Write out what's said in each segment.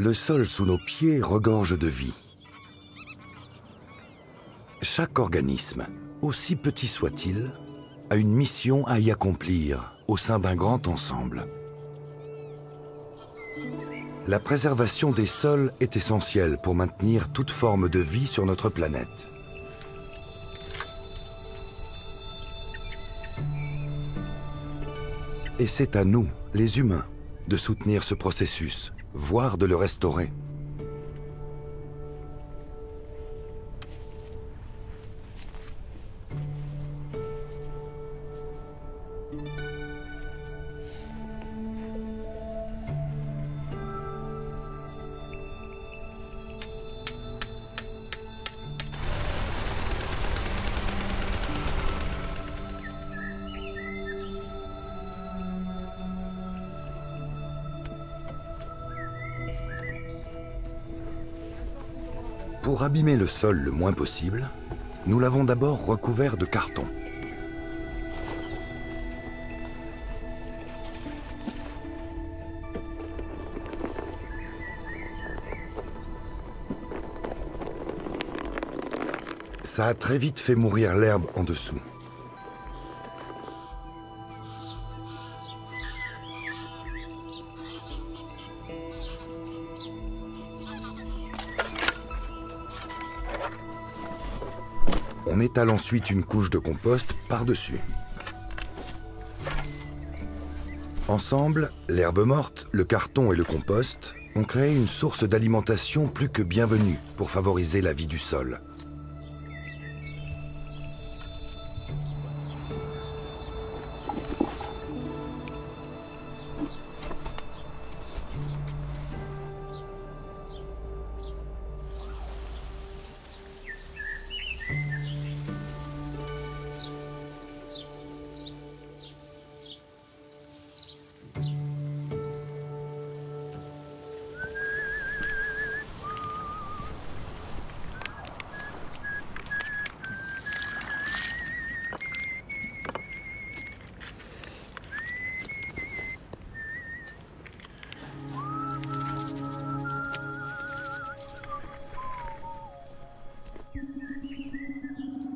Le sol sous nos pieds regorge de vie. Chaque organisme, aussi petit soit-il, a une mission à y accomplir au sein d'un grand ensemble. La préservation des sols est essentielle pour maintenir toute forme de vie sur notre planète. Et c'est à nous, les humains, de soutenir ce processus, voire de le restaurer. Pour abîmer le sol le moins possible, nous l'avons d'abord recouvert de carton. Ça a très vite fait mourir l'herbe en dessous. On étale ensuite une couche de compost par-dessus. Ensemble, l'herbe morte, le carton et le compost ont créé une source d'alimentation plus que bienvenue pour favoriser la vie du sol.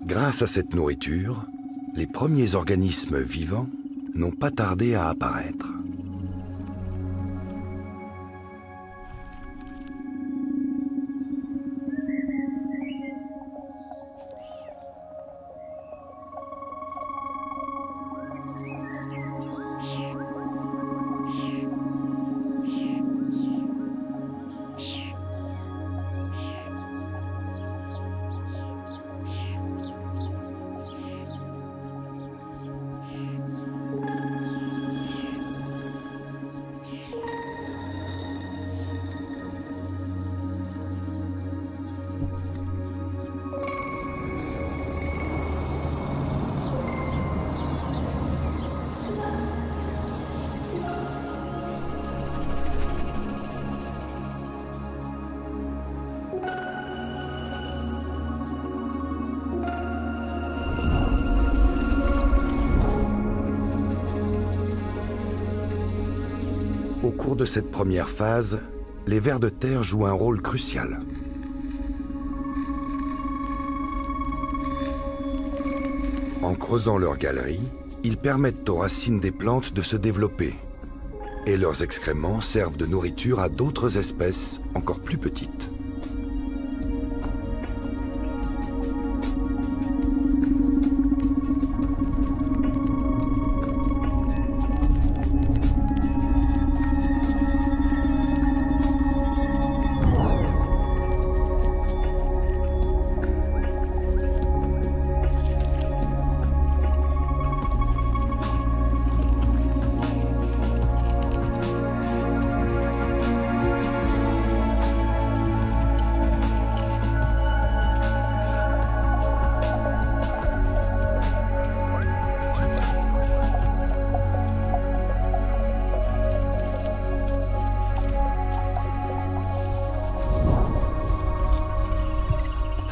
Grâce à cette nourriture, les premiers organismes vivants n'ont pas tardé à apparaître. Au cours de cette première phase, les vers de terre jouent un rôle crucial. En creusant leurs galeries, ils permettent aux racines des plantes de se développer, et leurs excréments servent de nourriture à d'autres espèces encore plus petites.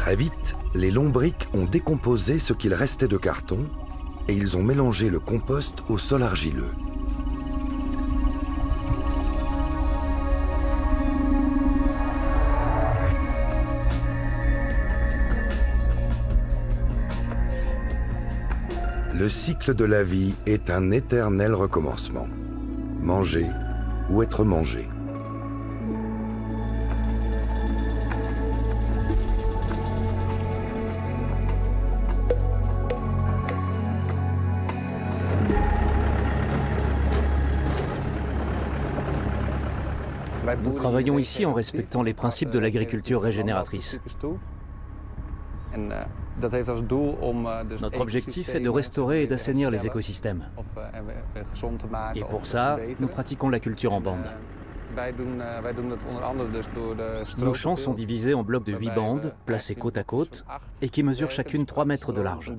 Très vite, les lombrics ont décomposé ce qu'il restait de carton et ils ont mélangé le compost au sol argileux. Le cycle de la vie est un éternel recommencement. Manger ou être mangé. Nous travaillons ici en respectant les principes de l'agriculture régénératrice. Notre objectif est de restaurer et d'assainir les écosystèmes. Et pour ça, nous pratiquons la culture en bande. Nos champs sont divisés en blocs de 8 bandes, placées côte à côte, et qui mesurent chacune 3 mètres de large.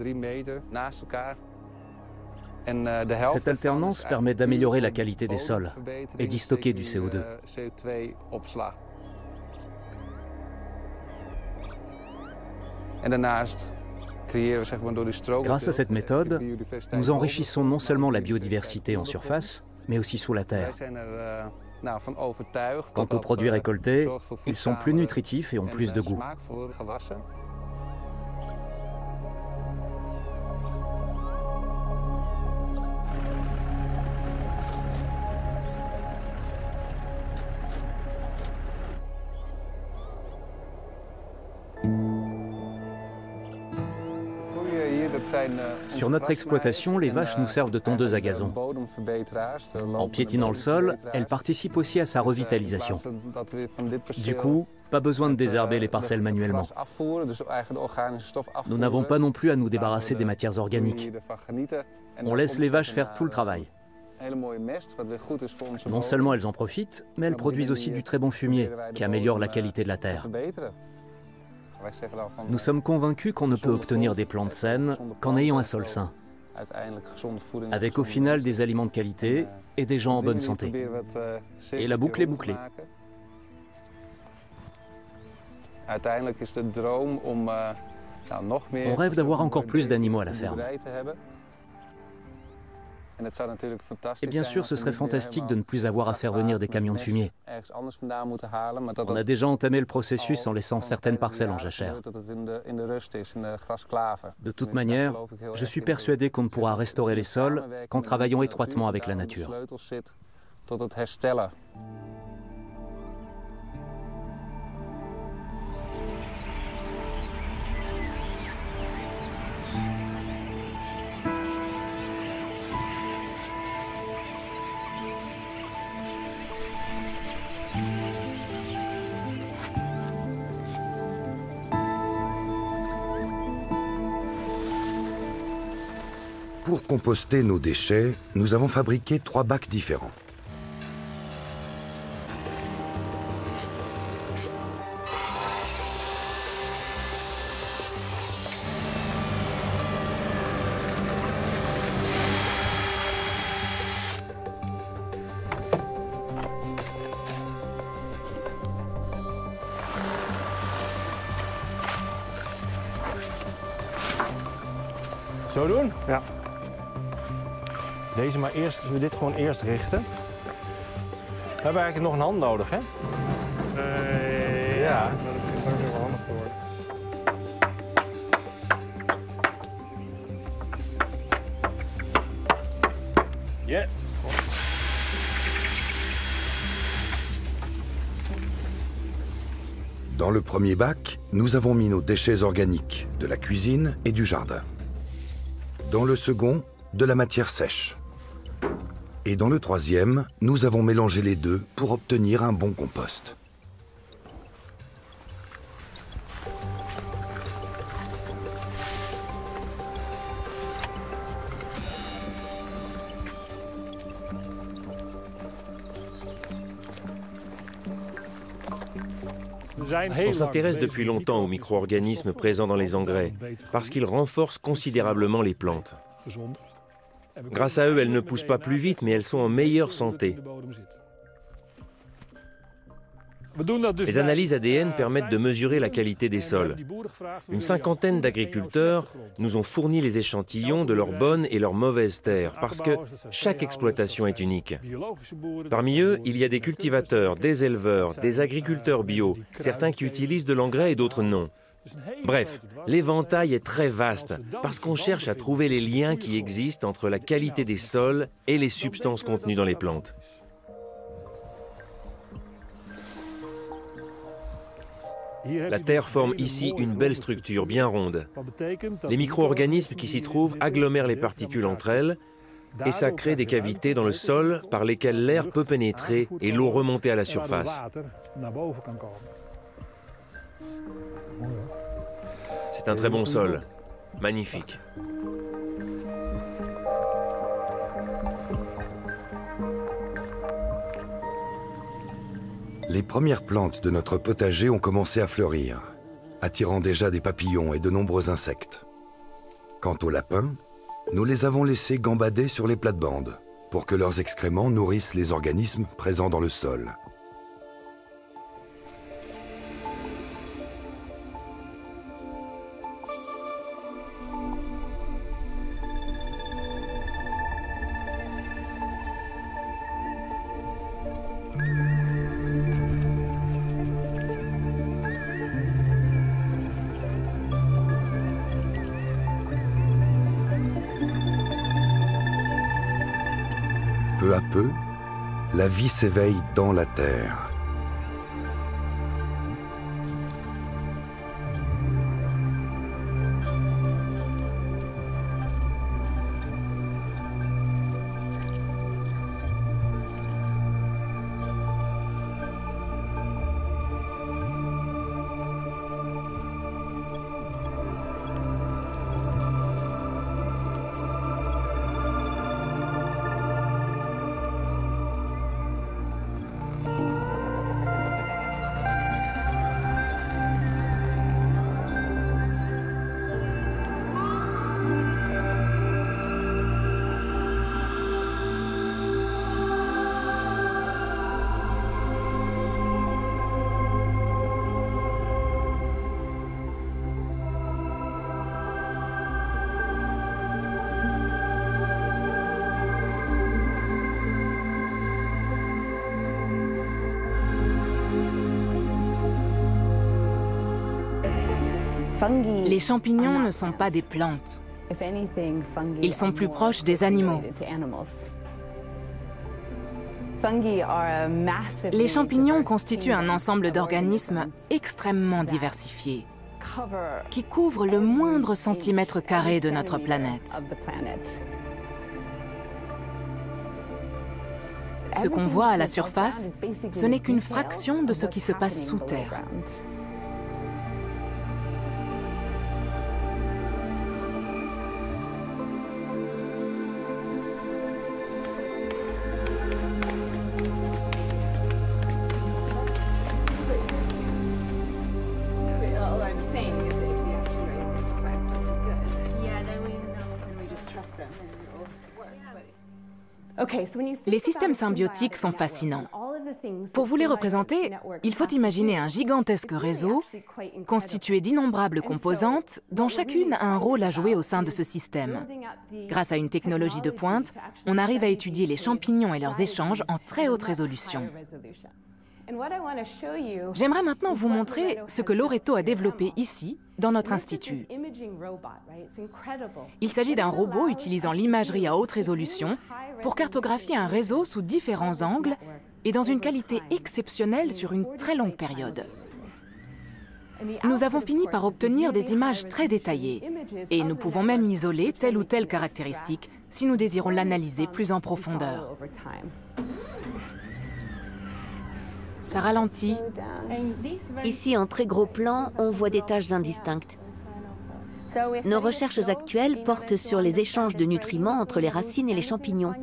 Cette alternance permet d'améliorer la qualité des sols et d'y stocker du CO2. Grâce à cette méthode, nous enrichissons non seulement la biodiversité en surface, mais aussi sous la terre. Quant aux produits récoltés, ils sont plus nutritifs et ont plus de goût. Sur notre exploitation, les vaches nous servent de tondeuses à gazon. En piétinant le sol, elles participent aussi à sa revitalisation. Du coup, pas besoin de désherber les parcelles manuellement. Nous n'avons pas non plus à nous débarrasser des matières organiques. On laisse les vaches faire tout le travail. Non seulement elles en profitent, mais elles produisent aussi du très bon fumier qui améliore la qualité de la terre. Nous sommes convaincus qu'on ne peut obtenir des plantes saines qu'en ayant un sol sain, avec au final des aliments de qualité et des gens en bonne santé. Et la boucle est bouclée. On rêve d'avoir encore plus d'animaux à la ferme. Et bien sûr, ce serait fantastique de ne plus avoir à faire venir des camions de fumier. On a déjà entamé le processus en laissant certaines parcelles en jachère. De toute manière, je suis persuadé qu'on ne pourra restaurer les sols qu'en travaillant étroitement avec la nature. Pour composter nos déchets, nous avons fabriqué 3 bacs différents. Zo doen? Ja. Deze maar eerst, als we dit gewoon eerst richten. We hebben eigenlijk nog een hand nodig, hè? Ja, maar dat begint ook wel handig te worden. Ja. Dans le premier bac, nous avons mis nos déchets organiques, de la cuisine et du jardin. Dans le second, de la matière sèche. Et dans le troisième, nous avons mélangé les deux pour obtenir un bon compost. On s'intéresse depuis longtemps aux micro-organismes présents dans les engrais, parce qu'ils renforcent considérablement les plantes. Grâce à eux, elles ne poussent pas plus vite, mais elles sont en meilleure santé. Les analyses ADN permettent de mesurer la qualité des sols. Une cinquantaine d'agriculteurs nous ont fourni les échantillons de leurs bonnes et leurs mauvaises terres, parce que chaque exploitation est unique. Parmi eux, il y a des cultivateurs, des éleveurs, des agriculteurs bio, certains qui utilisent de l'engrais et d'autres non. Bref, l'éventail est très vaste parce qu'on cherche à trouver les liens qui existent entre la qualité des sols et les substances contenues dans les plantes. La terre forme ici une belle structure bien ronde. Les micro-organismes qui s'y trouvent agglomèrent les particules entre elles et ça crée des cavités dans le sol par lesquelles l'air peut pénétrer et l'eau remonter à la surface. C'est un très bon sol, magnifique. Les premières plantes de notre potager ont commencé à fleurir, attirant déjà des papillons et de nombreux insectes. Quant aux lapins, nous les avons laissés gambader sur les plates-bandes pour que leurs excréments nourrissent les organismes présents dans le sol. Peu à peu, la vie s'éveille dans la terre. Les champignons ne sont pas des plantes. Ils sont plus proches des animaux. Les champignons constituent un ensemble d'organismes extrêmement diversifiés, qui couvrent le moindre centimètre carré de notre planète. Ce qu'on voit à la surface, ce n'est qu'une fraction de ce qui se passe sous terre. Les systèmes symbiotiques sont fascinants. Pour vous les représenter, il faut imaginer un gigantesque réseau constitué d'innombrables composantes dont chacune a un rôle à jouer au sein de ce système. Grâce à une technologie de pointe, on arrive à étudier les champignons et leurs échanges en très haute résolution. J'aimerais maintenant vous montrer ce que Loreto a développé ici, dans notre institut. Il s'agit d'un robot utilisant l'imagerie à haute résolution pour cartographier un réseau sous différents angles et dans une qualité exceptionnelle sur une très longue période. Nous avons fini par obtenir des images très détaillées et nous pouvons même isoler telle ou telle caractéristique si nous désirons l'analyser plus en profondeur. Ça ralentit. Ici, en très gros plan, on voit des taches indistinctes. Nos recherches actuelles portent sur les échanges de nutriments entre les racines et les champignons.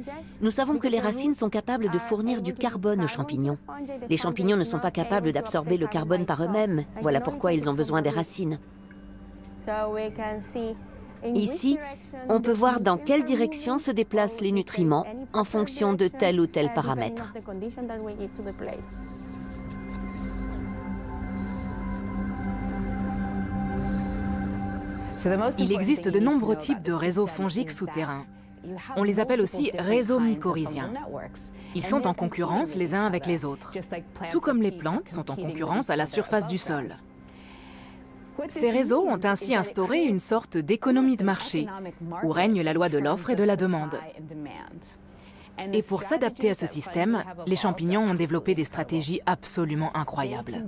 Nous savons que les racines sont capables de fournir du carbone aux champignons. Les champignons ne sont pas capables d'absorber le carbone par eux-mêmes. Voilà pourquoi ils ont besoin des racines. Ici, on peut voir dans quelle direction se déplacent les nutriments en fonction de tel ou tel paramètre. Il existe de nombreux types de réseaux fongiques souterrains. On les appelle aussi réseaux mycorhiziens. Ils sont en concurrence les uns avec les autres, tout comme les plantes sont en concurrence à la surface du sol. Ils sont en concurrence les uns avec les autres, tout comme les plantes sont en concurrence à la surface du sol. Ils sont en concurrence les uns avec les autres, tout comme les plantes sont en concurrence à la surface du sol. Ils sont en concurrence les uns avec les autres, tout comme les plantes sont en concurrence à la surface du sol. Tout comme les plantes sont en concurrence à la surface du sol. Ces réseaux ont ainsi instauré une sorte d'économie de marché, où règne la loi de l'offre et de la demande. Et pour s'adapter à ce système, les champignons ont développé des stratégies absolument incroyables.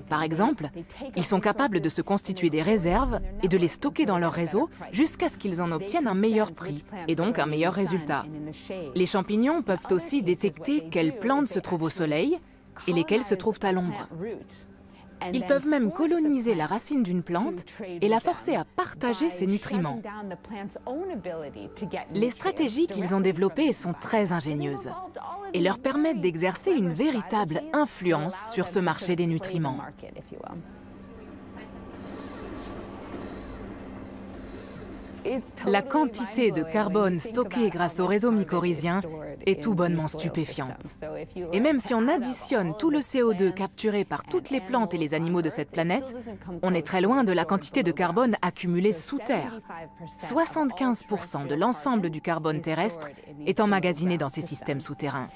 Par exemple, ils sont capables de se constituer des réserves et de les stocker dans leur réseau jusqu'à ce qu'ils en obtiennent un meilleur prix, et donc un meilleur résultat. Les champignons peuvent aussi détecter quelles plantes se trouvent au soleil et lesquelles se trouvent à l'ombre. Ils peuvent même coloniser la racine d'une plante et la forcer à partager ses nutriments. Les stratégies qu'ils ont développées sont très ingénieuses et leur permettent d'exercer une véritable influence sur ce marché des nutriments. La quantité de carbone stockée grâce au réseau mycorhizien est tout bonnement stupéfiante. Et même si on additionne tout le CO2 capturé par toutes les plantes et les animaux de cette planète, on est très loin de la quantité de carbone accumulée sous terre. 75% de l'ensemble du carbone terrestre est emmagasiné dans ces systèmes souterrains.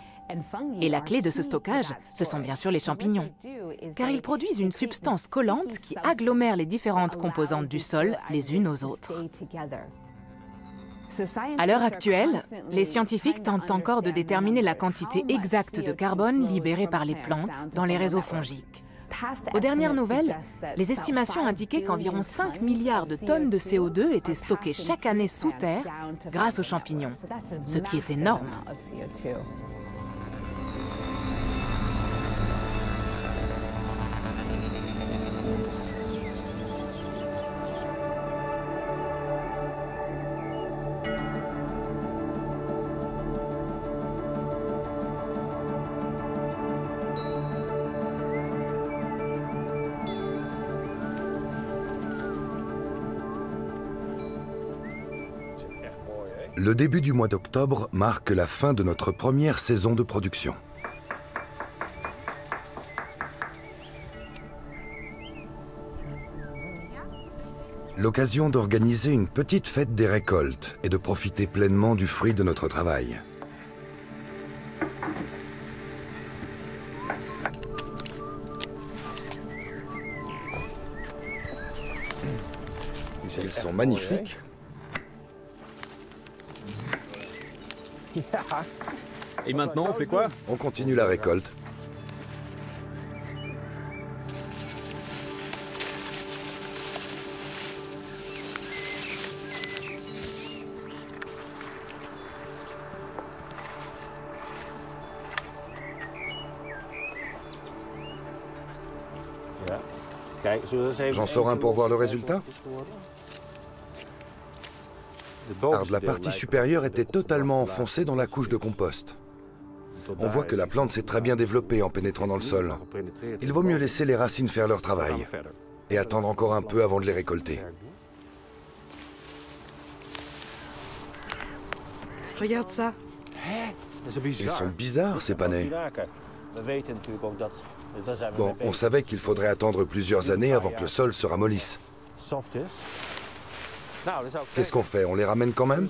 Et la clé de ce stockage, ce sont bien sûr les champignons, car ils produisent une substance collante qui agglomère les différentes composantes du sol les unes aux autres. À l'heure actuelle, les scientifiques tentent encore de déterminer la quantité exacte de carbone libérée par les plantes dans les réseaux fongiques. Aux dernières nouvelles, les estimations indiquaient qu'environ 5 milliards de tonnes de CO2 étaient stockées chaque année sous terre grâce aux champignons, ce qui est énorme. Le début du mois d'octobre marque la fin de notre première saison de production. L'occasion d'organiser une petite fête des récoltes et de profiter pleinement du fruit de notre travail. Ils sont magnifiques. Et maintenant, on fait quoi? On continue la récolte. J'en sors un pour voir le résultat. Alors, la partie supérieure était totalement enfoncée dans la couche de compost. On voit que la plante s'est très bien développée en pénétrant dans le sol. Il vaut mieux laisser les racines faire leur travail et attendre encore un peu avant de les récolter. Regarde ça. Ils sont bizarres, ces panais. Bon, on savait qu'il faudrait attendre plusieurs années avant que le sol se ramollisse. Qu'est-ce qu'on fait? On les ramène quand même?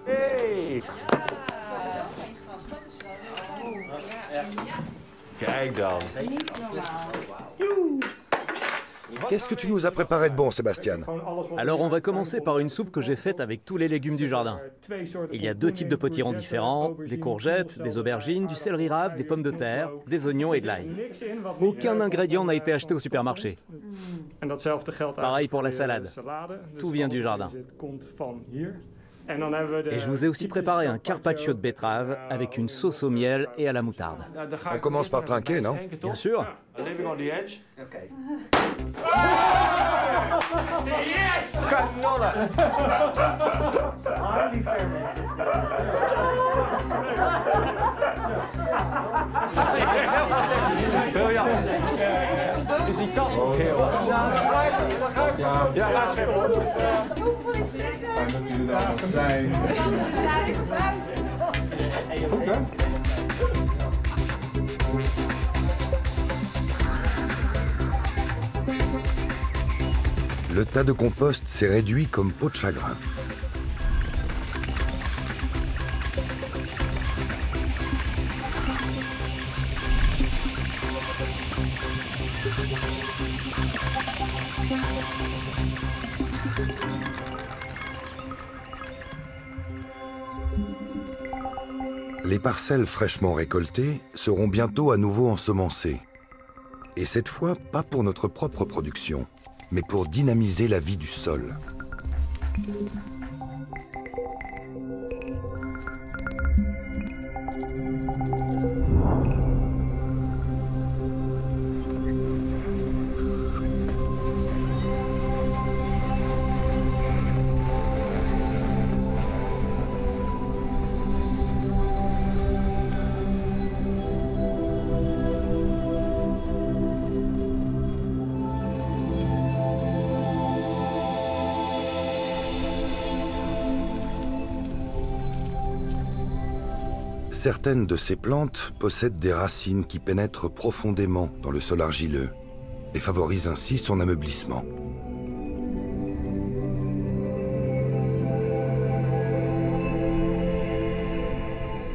Hey! Kijk dan. Qu'est-ce que tu nous as préparé de bon, Sébastien? Alors on va commencer par une soupe que j'ai faite avec tous les légumes du jardin. Il y a 2 types de potirons différents, des courgettes, des aubergines, du céleri rave, des pommes de terre, des oignons et de l'ail. Aucun ingrédient n'a été acheté au supermarché. Pareil pour la salade. Tout vient du jardin. Et je vous ai aussi préparé un carpaccio de betterave avec une sauce au miel et à la moutarde. On commence par trinquer, non? Bien sûr. Is die kast nog heel? Ja, laat even op. Fijn dat jullie daar nog zijn. Goed, hè? Le tas de compost s'est réduit comme peau de chagrin. Les parcelles fraîchement récoltées seront bientôt à nouveau ensemencées. Et cette fois, pas pour notre propre production, mais pour dynamiser la vie du sol. Certaines de ces plantes possèdent des racines qui pénètrent profondément dans le sol argileux et favorisent ainsi son ameublissement.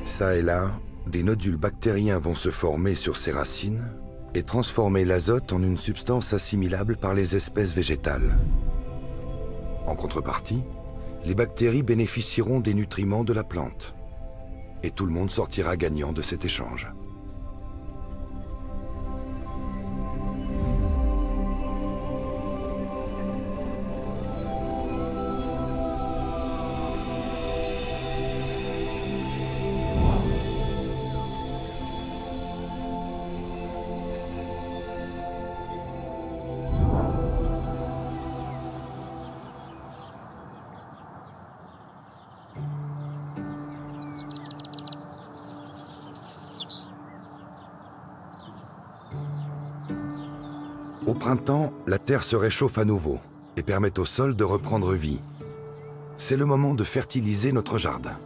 Ça et là, des nodules bactériens vont se former sur ces racines et transformer l'azote en une substance assimilable par les espèces végétales. En contrepartie, les bactéries bénéficieront des nutriments de la plante. Et tout le monde sortira gagnant de cet échange. Au printemps, la terre se réchauffe à nouveau et permet au sol de reprendre vie. C'est le moment de fertiliser notre jardin.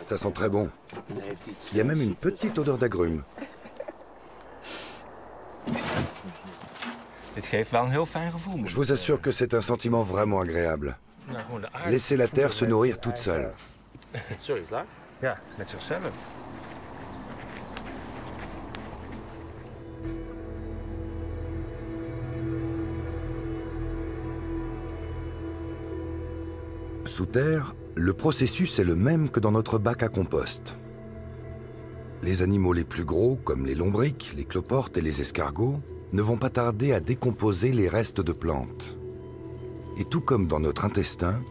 Ça sent très bon. Il y a même une petite odeur d'agrumes. Je vous assure que c'est un sentiment vraiment agréable. Laissez la terre se nourrir toute seule. Sous terre, le processus est le même que dans notre bac à compost. Les animaux les plus gros, comme les lombrics, les cloportes et les escargots, ne vont pas tarder à décomposer les restes de plantes. Et tout comme dans notre intestin,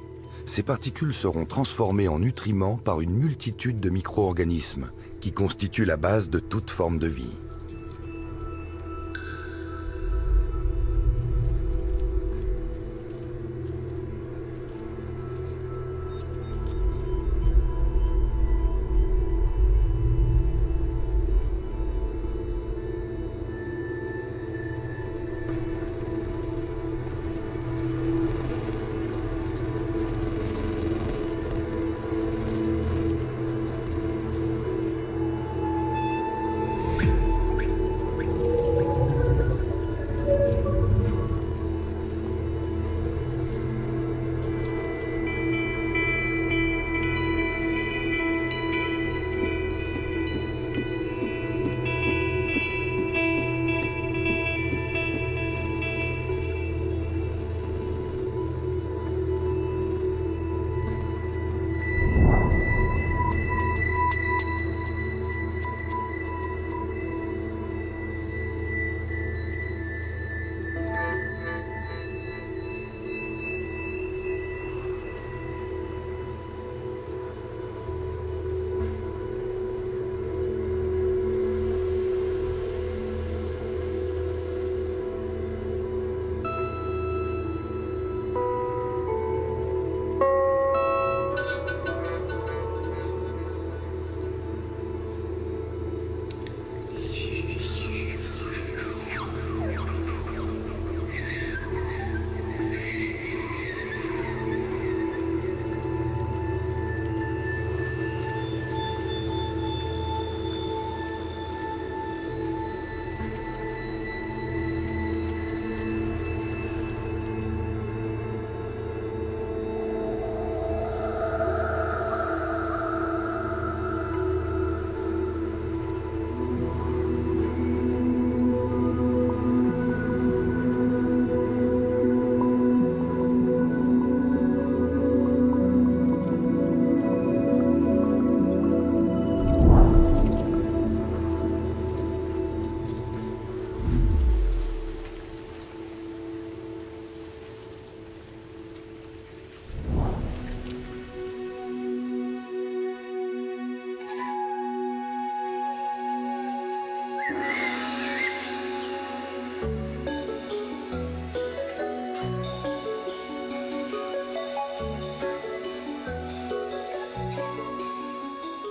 ces particules seront transformées en nutriments par une multitude de micro-organismes qui constituent la base de toute forme de vie.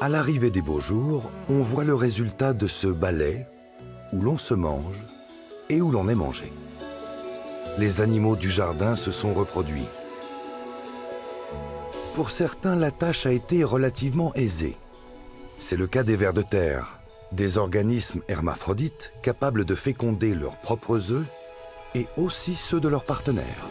À l'arrivée des beaux jours, on voit le résultat de ce balai où l'on se mange et où l'on est mangé. Les animaux du jardin se sont reproduits. Pour certains, la tâche a été relativement aisée. C'est le cas des vers de terre, des organismes hermaphrodites capables de féconder leurs propres œufs et aussi ceux de leurs partenaires.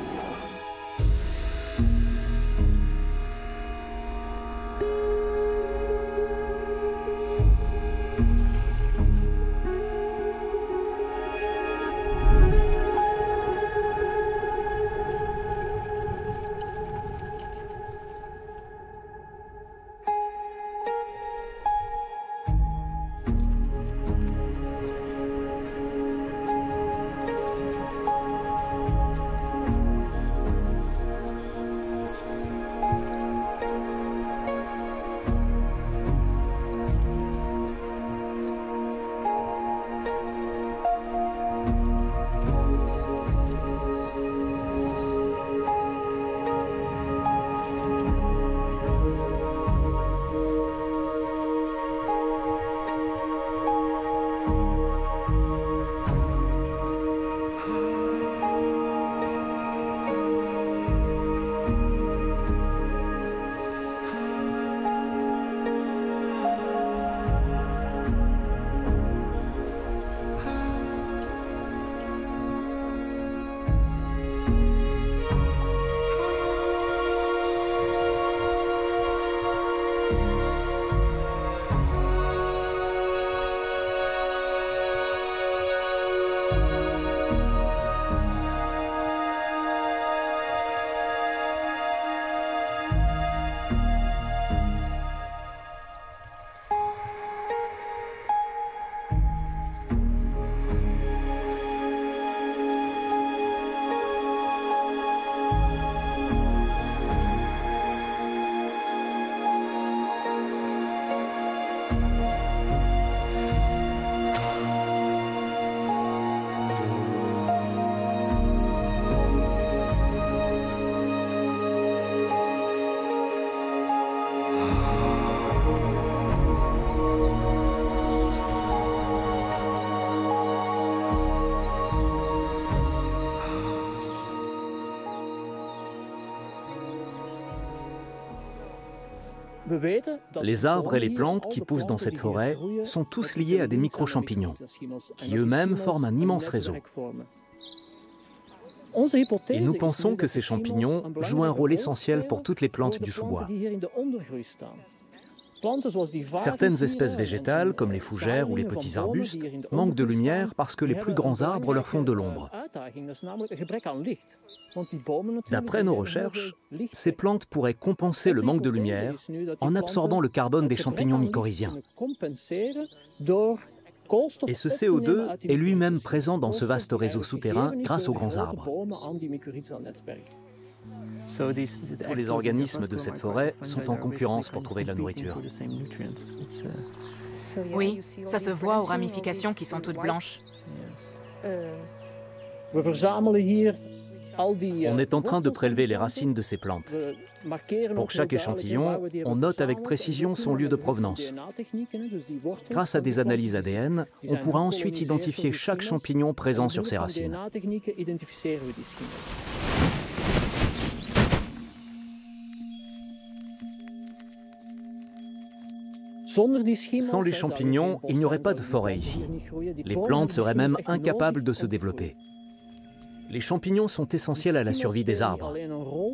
Les arbres et les plantes qui poussent dans cette forêt sont tous liés à des micro-champignons, qui eux-mêmes forment un immense réseau. Et nous pensons que ces champignons jouent un rôle essentiel pour toutes les plantes du sous-bois. Certaines espèces végétales, comme les fougères ou les petits arbustes, manquent de lumière parce que les plus grands arbres leur font de l'ombre. D'après nos recherches, ces plantes pourraient compenser le manque de lumière en absorbant le carbone des champignons mycorhiziens. Et ce CO2 est lui-même présent dans ce vaste réseau souterrain grâce aux grands arbres. Tous les organismes de cette forêt sont en concurrence pour trouver de la nourriture. Oui, ça se voit aux ramifications qui sont toutes blanches. On est en train de prélever les racines de ces plantes. Pour chaque échantillon, on note avec précision son lieu de provenance. Grâce à des analyses ADN, on pourra ensuite identifier chaque champignon présent sur ces racines. Sans les champignons, il n'y aurait pas de forêt ici. Les plantes seraient même incapables de se développer. Les champignons sont essentiels à la survie des arbres.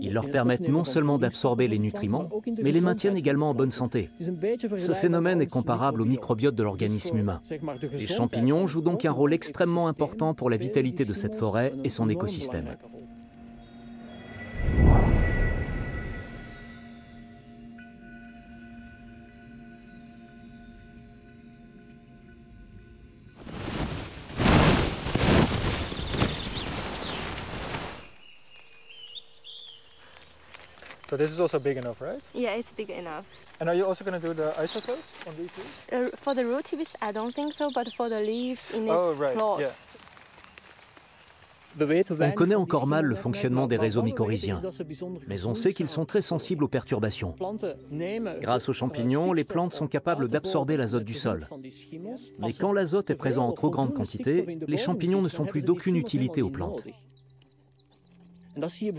Ils leur permettent non seulement d'absorber les nutriments, mais les maintiennent également en bonne santé. Ce phénomène est comparable au microbiote de l'organisme humain. Les champignons jouent donc un rôle extrêmement important pour la vitalité de cette forêt et son écosystème. So this is also big enough, right? Yeah, it's big enough. And are you also going to do the isotopes on these leaves? For the root tips, I don't think so, but for the leaves in this Oh, right, plot. yeah. On connaît encore mal le fonctionnement des réseaux mycorhiziens, mais on sait qu'ils sont très sensibles aux perturbations. Grâce aux champignons, les plantes sont capables d'absorber l'azote du sol. Mais quand l'azote est présent en trop grande quantité, les champignons ne sont plus d'aucune utilité aux plantes.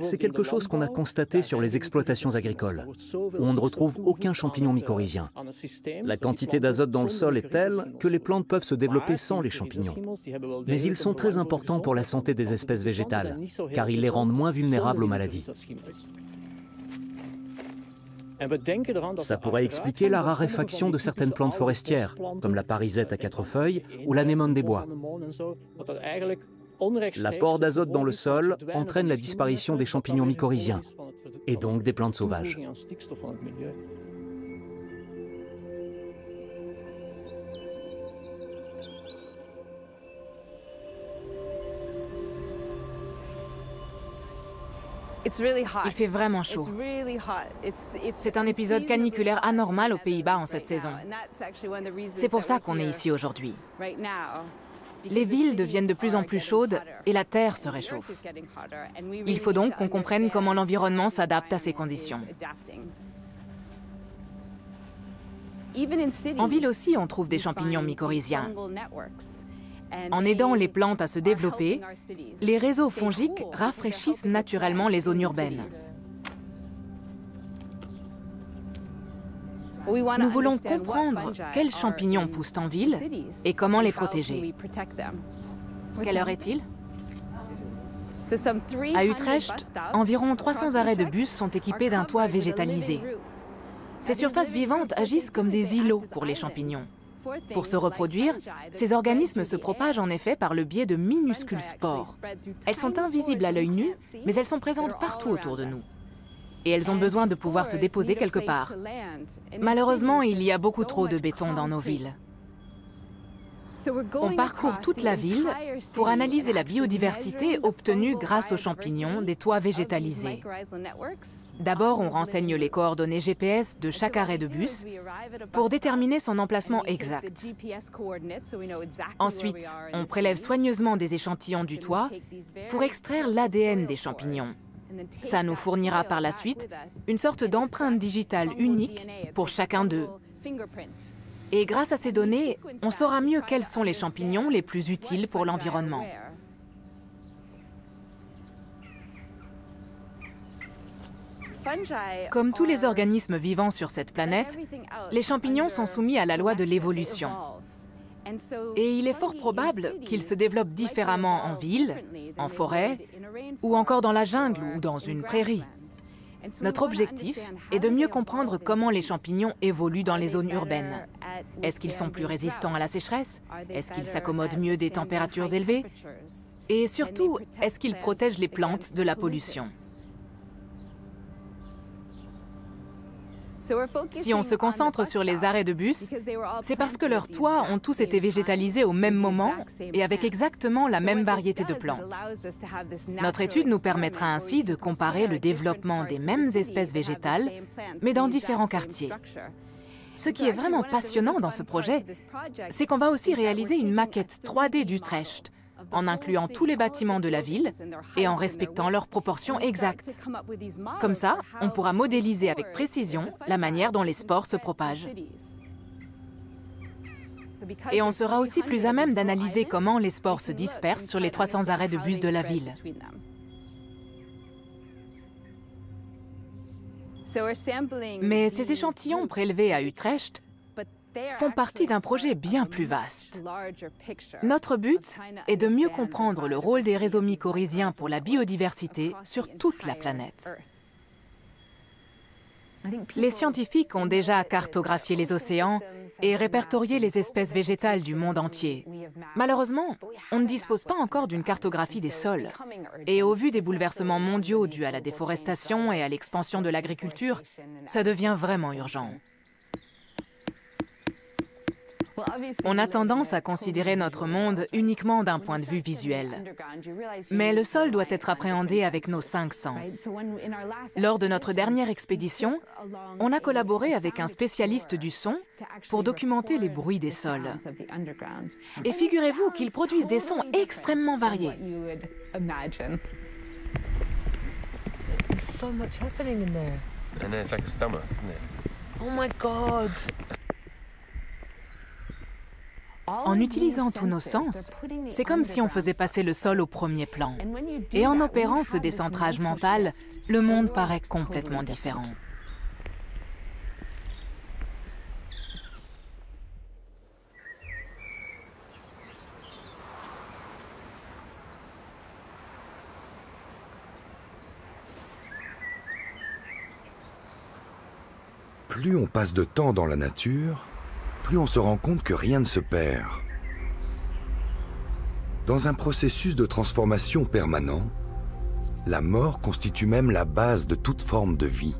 C'est quelque chose qu'on a constaté sur les exploitations agricoles, où on ne retrouve aucun champignon mycorhizien. La quantité d'azote dans le sol est telle que les plantes peuvent se développer sans les champignons. Mais ils sont très importants pour la santé des espèces végétales, car ils les rendent moins vulnérables aux maladies. Ça pourrait expliquer la raréfaction de certaines plantes forestières, comme la parisette à 4 feuilles ou l'anémone des bois. L'apport d'azote dans le sol entraîne la disparition des champignons mycorhiziens, et donc des plantes sauvages. Il fait vraiment chaud. C'est un épisode caniculaire anormal aux Pays-Bas en cette saison. C'est pour ça qu'on est ici aujourd'hui. Les villes deviennent de plus en plus chaudes et la terre se réchauffe. Il faut donc qu'on comprenne comment l'environnement s'adapte à ces conditions. En ville aussi, on trouve des champignons mycorhiziens. En aidant les plantes à se développer, les réseaux fongiques rafraîchissent naturellement les zones urbaines. Nous voulons comprendre quels champignons poussent en ville et comment les protéger. Quelle heure est-il? À Utrecht, environ 300 arrêts de bus sont équipés d'un toit végétalisé. Ces surfaces vivantes agissent comme des îlots pour les champignons. Pour se reproduire, ces organismes se propagent en effet par le biais de minuscules spores. Elles sont invisibles à l'œil nu, mais elles sont présentes partout autour de nous. Et elles ont besoin de pouvoir se déposer quelque part. Malheureusement, il y a beaucoup trop de béton dans nos villes. On parcourt toute la ville pour analyser la biodiversité obtenue grâce aux champignons des toits végétalisés. D'abord, on renseigne les coordonnées GPS de chaque arrêt de bus pour déterminer son emplacement exact. Ensuite, on prélève soigneusement des échantillons du toit pour extraire l'ADN des champignons. Ça nous fournira par la suite une sorte d'empreinte digitale unique pour chacun d'eux. Et grâce à ces données, on saura mieux quels sont les champignons les plus utiles pour l'environnement. Comme tous les organismes vivants sur cette planète, les champignons sont soumis à la loi de l'évolution. Et il est fort probable qu'ils se développent différemment en ville, en forêt, ou encore dans la jungle ou dans une prairie. Notre objectif est de mieux comprendre comment les champignons évoluent dans les zones urbaines. Est-ce qu'ils sont plus résistants à la sécheresse? Est-ce qu'ils s'accommodent mieux des températures élevées? Et surtout, est-ce qu'ils protègent les plantes de la pollution? Si on se concentre sur les arrêts de bus, c'est parce que leurs toits ont tous été végétalisés au même moment et avec exactement la même variété de plantes. Notre étude nous permettra ainsi de comparer le développement des mêmes espèces végétales, mais dans différents quartiers. Ce qui est vraiment passionnant dans ce projet, c'est qu'on va aussi réaliser une maquette 3D d'Utrecht, en incluant tous les bâtiments de la ville et en respectant leurs proportions exactes. Comme ça, on pourra modéliser avec précision la manière dont les spores se propagent. Et on sera aussi plus à même d'analyser comment les spores se dispersent sur les 300 arrêts de bus de la ville. Mais ces échantillons prélevés à Utrecht font partie d'un projet bien plus vaste. Notre but est de mieux comprendre le rôle des réseaux mycorhiziens pour la biodiversité sur toute la planète. Les scientifiques ont déjà cartographié les océans et répertorié les espèces végétales du monde entier. Malheureusement, on ne dispose pas encore d'une cartographie des sols. Et au vu des bouleversements mondiaux dus à la déforestation et à l'expansion de l'agriculture, ça devient vraiment urgent. On a tendance à considérer notre monde uniquement d'un point de vue visuel. Mais le sol doit être appréhendé avec nos 5 sens. Lors de notre dernière expédition, on a collaboré avec un spécialiste du son pour documenter les bruits des sols. Et figurez-vous qu'ils produisent des sons extrêmement variés. So much happening in there. And then it's like a stomach, isn't it? Oh my God. En utilisant tous nos sens, c'est comme si on faisait passer le sol au premier plan. Et en opérant ce décentrage mental, le monde paraît complètement différent. Plus on passe de temps dans la nature, plus on se rend compte que rien ne se perd. Dans un processus de transformation permanent, la mort constitue même la base de toute forme de vie.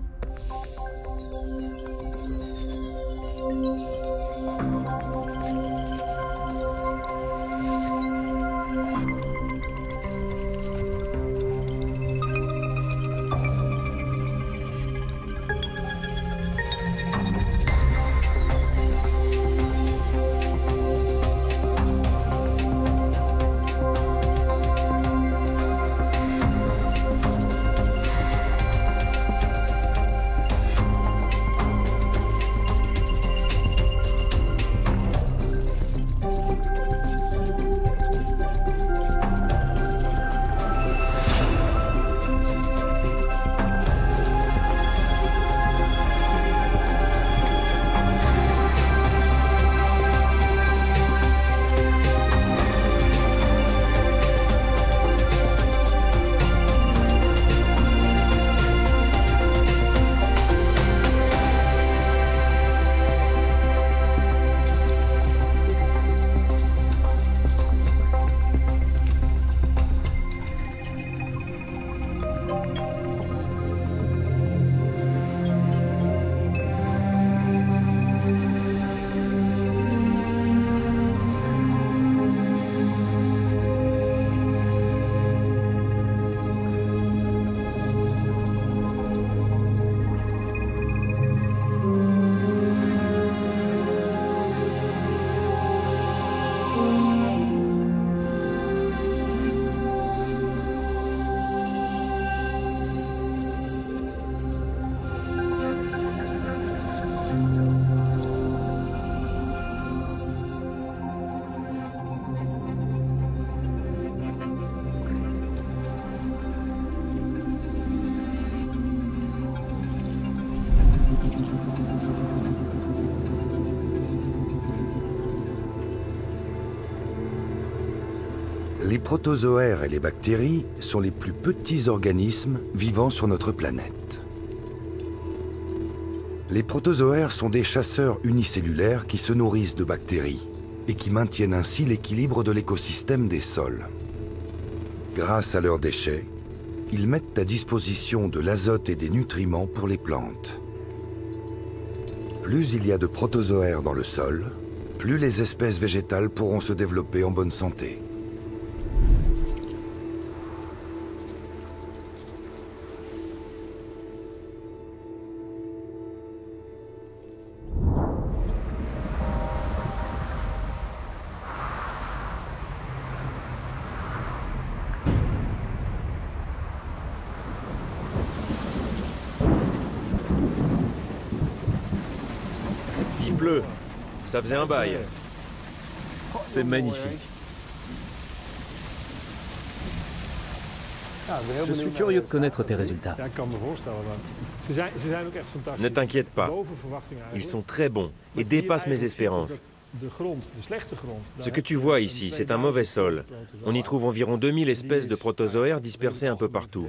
Les protozoaires et les bactéries sont les plus petits organismes vivant sur notre planète. Les protozoaires sont des chasseurs unicellulaires qui se nourrissent de bactéries et qui maintiennent ainsi l'équilibre de l'écosystème des sols. Grâce à leurs déchets, ils mettent à disposition de l'azote et des nutriments pour les plantes. Plus il y a de protozoaires dans le sol, plus les espèces végétales pourront se développer en bonne santé. Il pleut. Ça faisait un bail. C'est magnifique. Je suis curieux de connaître tes résultats. Ne t'inquiète pas. Ils sont très bons et dépassent mes espérances. Ce que tu vois ici, c'est un mauvais sol. On y trouve environ 2000 espèces de protozoaires dispersées un peu partout.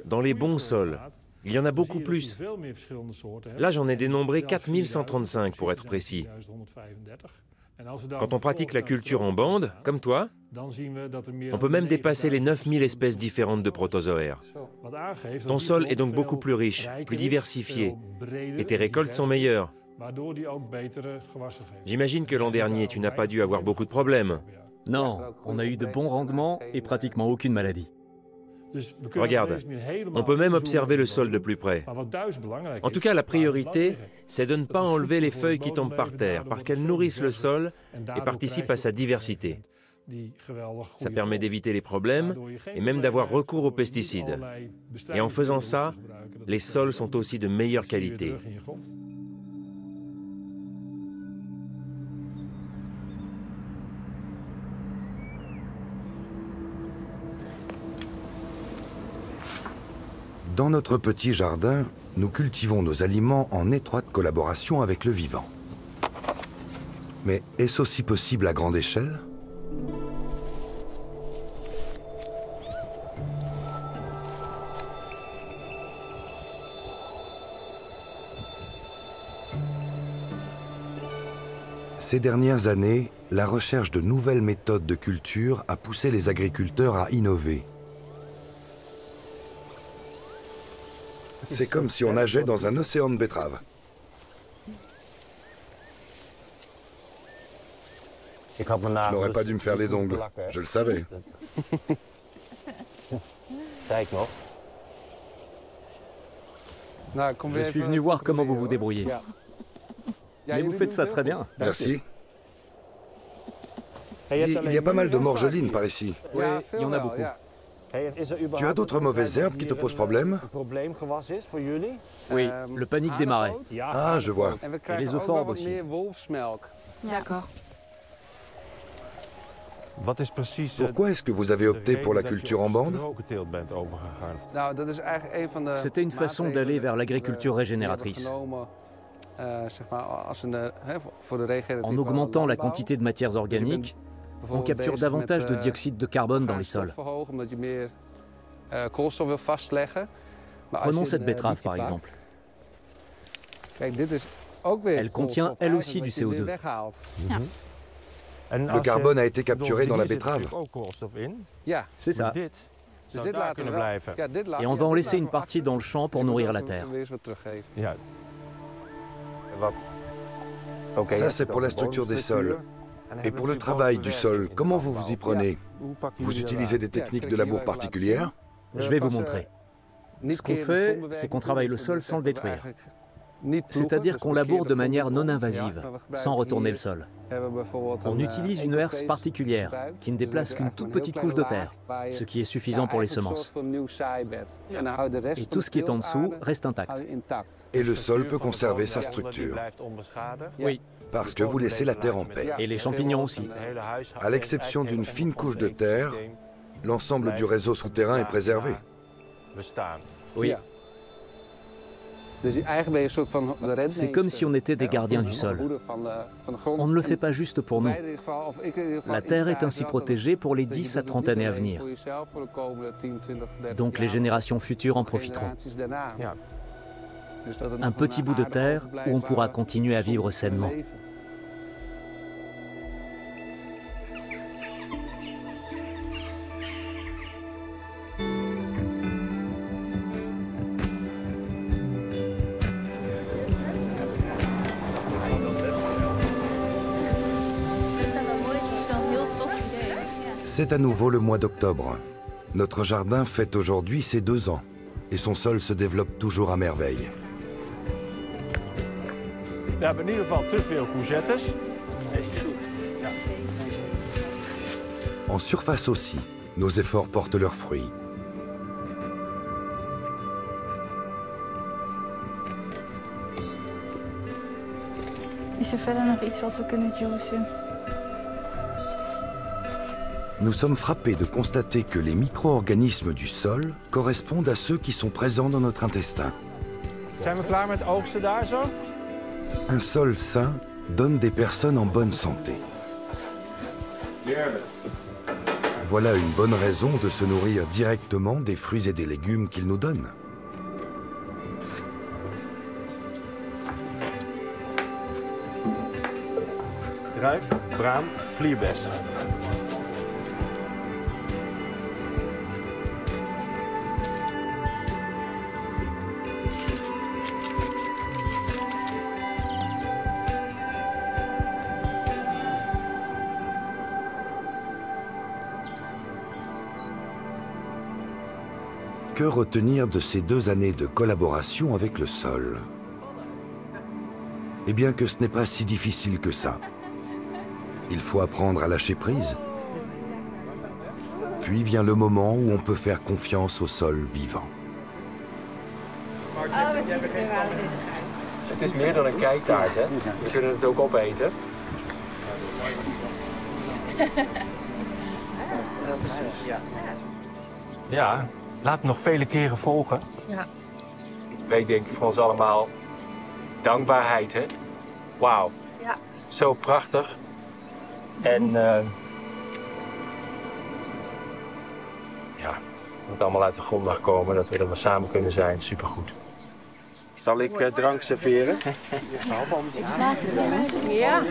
Dans les bons sols, il y en a beaucoup plus. Là, j'en ai dénombré 4135 pour être précis. Quand on pratique la culture en bande, comme toi, on peut même dépasser les 9000 espèces différentes de protozoaires. Ton sol est donc beaucoup plus riche, plus diversifié, et tes récoltes sont meilleures. J'imagine que l'an dernier, tu n'as pas dû avoir beaucoup de problèmes. Non, on a eu de bons rendements et pratiquement aucune maladie. Regarde, on peut même observer le sol de plus près. En tout cas, la priorité, c'est de ne pas enlever les feuilles qui tombent par terre, parce qu'elles nourrissent le sol et participent à sa diversité. Ça permet d'éviter les problèmes et même d'avoir recours aux pesticides. Et en faisant ça, les sols sont aussi de meilleure qualité. Dans notre petit jardin, nous cultivons nos aliments en étroite collaboration avec le vivant. Mais est-ce aussi possible à grande échelle ? Ces dernières années, la recherche de nouvelles méthodes de culture a poussé les agriculteurs à innover. C'est comme si on nageait dans un océan de betteraves. Je n'aurais pas dû me faire les ongles, je le savais. Je suis venu voir comment vous vous débrouillez. Mais vous faites ça très bien. Merci. Il y a pas mal de morgelines par ici. Oui, il y en a beaucoup. Tu as d'autres mauvaises herbes qui te posent problème? Oui, le panique des marais. Ah, je vois. Et les euphorbes aussi. D'accord. Pourquoi est-ce que vous avez opté pour la culture en bande? C'était une façon d'aller vers l'agriculture régénératrice. En augmentant la quantité de matières organiques, on capture davantage de dioxyde de carbone dans les sols. Prenons cette betterave par exemple. Elle contient elle aussi du CO2. Le carbone a été capturé dans la betterave. C'est ça. Et on va en laisser une partie dans le champ pour nourrir la terre. Ça, c'est pour la structure des sols. Et pour le travail du sol, comment vous vous y prenez? Vous utilisez des techniques de labour particulières? Je vais vous montrer. Ce qu'on fait, c'est qu'on travaille le sol sans le détruire. C'est-à-dire qu'on laboure de manière non invasive, sans retourner le sol. On utilise une herse particulière, qui ne déplace qu'une toute petite couche de terre, ce qui est suffisant pour les semences. Et tout ce qui est en dessous reste intact. Et le sol peut conserver sa structure. Oui. Parce que vous laissez la terre en paix. Et les champignons aussi. À l'exception d'une fine couche de terre, l'ensemble du réseau souterrain est préservé. Oui. C'est comme si on était des gardiens du sol. On ne le fait pas juste pour nous. La terre est ainsi protégée pour les 10 à 30 années à venir. Donc les générations futures en profiteront. Un petit bout de terre où on pourra continuer à vivre sainement. C'est à nouveau le mois d'octobre. Notre jardin fête aujourd'hui ses 2 ans et son sol se développe toujours à merveille. En surface aussi, nos efforts portent leurs fruits. Is er verder nog iets wat we kunnen juicen? Nous sommes frappés de constater que les micro-organismes du sol correspondent à ceux qui sont présents dans notre intestin. Un sol sain donne des personnes en bonne santé. Voilà une bonne raison de se nourrir directement des fruits et des légumes qu'il nous donne. Druif, braam, vlierbes. Que retenir de ces 2 années de collaboration avec le sol? Eh bien que ce n'est pas si difficile que ça. Il faut apprendre à lâcher prise. Puis vient le moment où on peut faire confiance au sol vivant. Het is meer dan een kijktaart, hè? We kunnen het ook opeten. Ja, laat het nog vele keren volgen. Ja. Wij denken voor ons allemaal dankbaarheid, hè? Wauw. Ja. Zo prachtig. En ja, het moet allemaal uit de grond mag komen, dat we er maar samen kunnen zijn. Supergoed. Zal ik drank serveren? Ja.